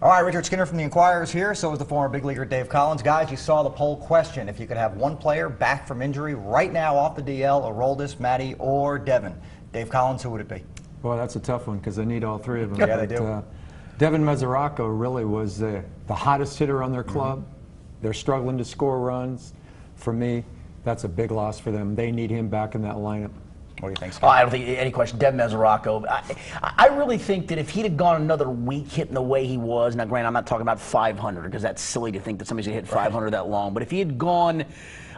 All right, Richard Skinner from the Inquirer is here. So is the former big leaguer Dave Collins. Guys, you saw the poll question. If you could have one player back from injury right now off the DL, Aroldis, Matty, or Devin, Dave Collins, who would it be? Well, that's a tough one because they need all three of them. Yeah, they do. Devin Mesoraco really was the hottest hitter on their club. They're struggling to score runs. For me, that's a big loss for them. They need him back in that lineup. What do you think, Scott? Oh, I don't think any question. Devin Mesoraco. I really think that if he'd have gone another week hitting the way he was, now granted, I'm not talking about 500 because that's silly to think that somebody's going to hit 500 that long, but if he had gone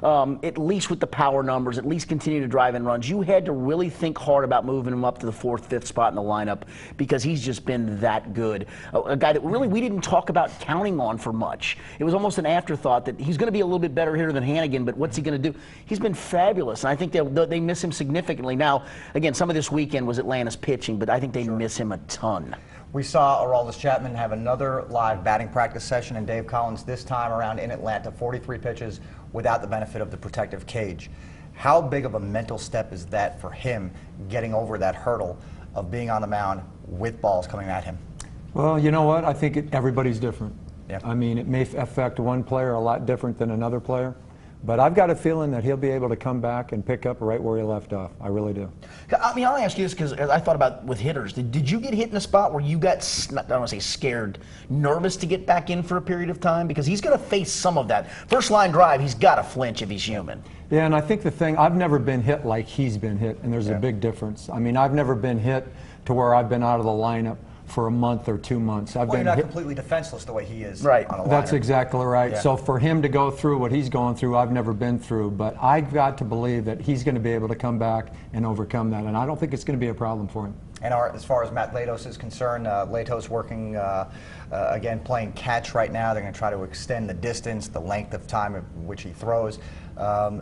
at least with the power numbers, at least continue to drive in runs, you had to really think hard about moving him up to the 4th, 5th spot in the lineup because he's just been that good. A guy that really we didn't talk about counting on for much. It was almost an afterthought that he's going to be a little bit better hitter than Hannigan, but what's he going to do? He's been fabulous, and I think they miss him significantly. Now, again, some of this weekend was Atlanta's pitching, but I think they miss him a ton. We saw Aroldis Chapman have another live batting practice session, and Dave Collins this time around in Atlanta, 43 pitches without the benefit of the protective cage. How big of a mental step is that for him, getting over that hurdle of being on the mound with balls coming at him? Well, you know what? I think everybody's different. Yeah. I mean, it may affect one player a lot different than another player. But I've got a feeling that he'll be able to come back and pick up right where he left off. I really do. I mean, I'll ask you this because I thought about with hitters. Did you get hit in a spot where you got, I don't want to say scared, nervous to get back in for a period of time? Because he's going to face some of that. First line drive, he's got to flinch if he's human. Yeah, and I think the thing, I've never been hit like he's been hit, and there's a big difference. I mean, I've never been hit to where I've been out of the lineup for a month or 2 months. Well, you're not completely defenseless the way he is. Right. On a That's exactly right. Yeah. So for him to go through what he's going through, I've never been through. But I've got to believe that he's going to be able to come back and overcome that. And I don't think it's going to be a problem for him. And as far as Matt Latos is concerned, Latos working, again, playing catch right now. They're going to try to extend the distance, the length of time at which he throws.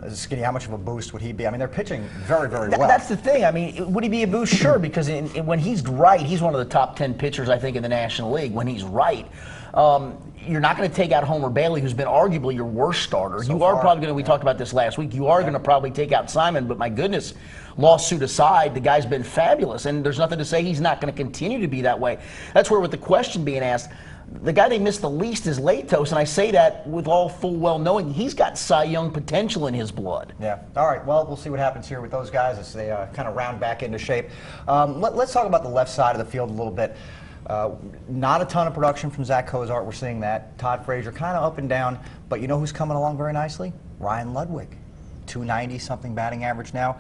Skinny, how much of a boost would he be? I mean, they're pitching very, very well. That's the thing. I mean, would he be a boost? Sure, because when he's right, he's one of the top 10 pitchers, I think, in the National League. When he's right, you're not going to take out Homer Bailey, who's been arguably your worst starter. You are probably going to, we talked about this last week, you are going to probably take out Simon, but my goodness, lawsuit aside, the guy's been fabulous, and there's nothing to say he's not going to continue to be that way. That's where with the question being asked, the guy they miss the least is Latos, and I say that with all full well knowing he's got Cy Young potential in his blood. Yeah. All right. Well, we'll see what happens here with those guys as they kind of round back into shape. Let's talk about the left side of the field a little bit. Not a ton of production from Zach Cozart. We're seeing that. Todd Frazier kind of up and down, but you know who's coming along very nicely? Ryan Ludwig. 290-something batting average now.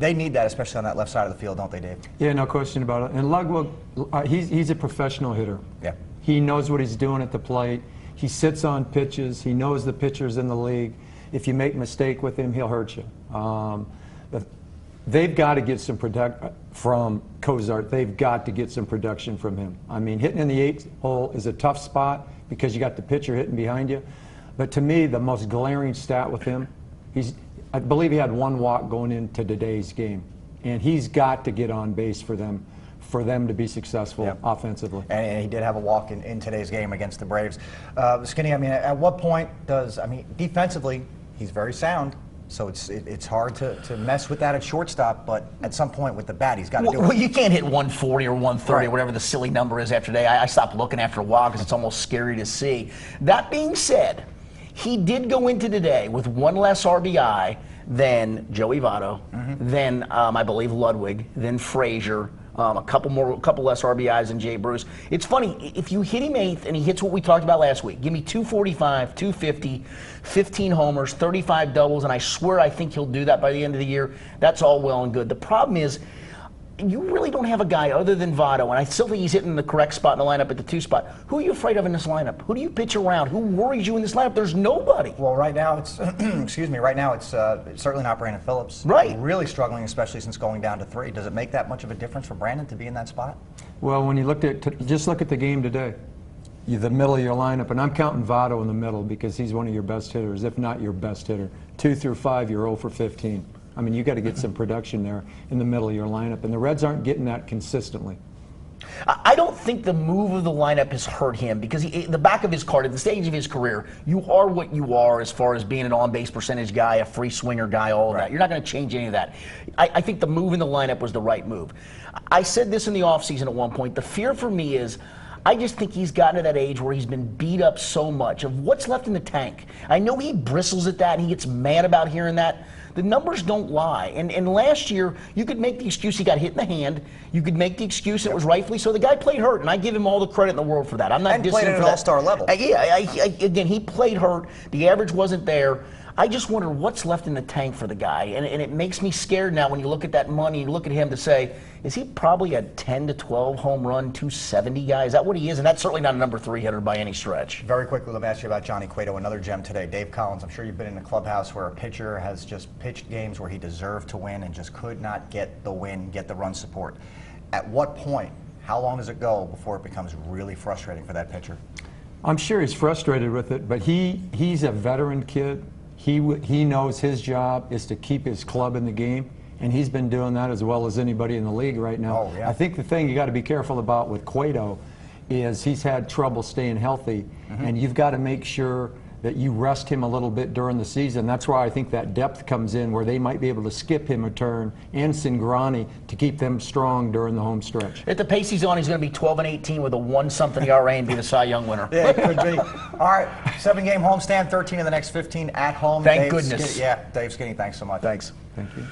They need that, especially on that left side of the field, don't they, Dave? Yeah, no question about it. And Ludwig, he's a professional hitter. Yeah. He knows what he's doing at the plate. He sits on pitches. He knows the pitchers in the league. If you make a mistake with him, he'll hurt you. They've got to get some production from Cozart. They've got to get some production from him. I mean, hitting in the 8th hole is a tough spot because you got the pitcher hitting behind you. But to me, the most glaring stat with him, I believe he had 1 walk going into today's game. And he's got to get on base for them to be successful offensively. And he did have a walk in today's game against the Braves. Skinny, I mean, at what point defensively, he's very sound, so it's hard to mess with that at shortstop, but at some point with the bat, he's got to do it. Well, you can't hit 140 or 130 or whatever the silly number is after today. I stopped looking after a while because it's almost scary to see. That being said, he did go into today with 1 less RBI than Joey Votto, then I believe Ludwig, then Frazier, a couple less RBIs than Jay Bruce. It's funny, if you hit him 8th and he hits what we talked about last week, give me 245, 250, 15 homers, 35 doubles, and I swear I think he'll do that by the end of the year. That's all well and good. The problem is, you really don't have a guy other than Votto, and I still think he's hitting the correct spot in the lineup at the 2 spot. Who are you afraid of in this lineup? Who do you pitch around? Who worries you in this lineup? There's nobody. Well, right now it's excuse me. Right now it's certainly not Brandon Phillips. Right. Really struggling, especially since going down to 3. Does it make that much of a difference for Brandon to be in that spot? Well, when you just look at the game today, the middle of your lineup, and I'm counting Votto in the middle because he's one of your best hitters, if not your best hitter. 2 through 5, you're 0 for 15. I mean, you got to get some production there in the middle of your lineup, and the Reds aren't getting that consistently. I don't think the move of the lineup has hurt him because the back of his card, at the stage of his career, you are what you are as far as being an on-base percentage guy, a free swinger guy, all of that. You're not going to change any of that. I think the move in the lineup was the right move. I said this in the offseason at one point. The fear for me is I just think he's gotten to that age where he's been beat up so much of what's left in the tank. I know he bristles at that and he gets mad about hearing that. The numbers don't lie. And last year, you could make the excuse he got hit in the hand. You could make the excuse it was rightfully so. The guy played hurt, and I give him all the credit in the world for that. I'm not and dissing played him at for an that. all-star level. Again, he played hurt. The average wasn't there. I just wonder what's left in the tank for the guy. And it makes me scared now when you look at that money, you look at him to say, is he probably a 10 to 12 home run, 270 guy? Is that what he is? And that's certainly not a number 3 hitter by any stretch. Very quickly, let me ask you about Johnny Cueto, another gem today. Dave Collins, I'm sure you've been in a clubhouse where a pitcher has just pitched games where he deserved to win and just could not get the win, get the run support. At what point, how long does it go before it becomes really frustrating for that pitcher? I'm sure he's frustrated with it, but he's a veteran kid. He knows his job is to keep his club in the game, and he's been doing that as well as anybody in the league right now. Oh, yeah. I think the thing you got to be careful about with Cueto is he's had trouble staying healthy, and you've got to make sure that you rest him a little bit during the season. That's why I think that depth comes in, where they might be able to skip him a turn and Cingrani to keep them strong during the home stretch. At the pace he's on, he's going to be 12-18 with a 1-something ERA and be the Cy Young winner. Yeah, it could be. All right, 7-game homestand, 13 of the next 15 at home. Thank goodness. Dave Skinny, thanks so much. Thanks. Thank you.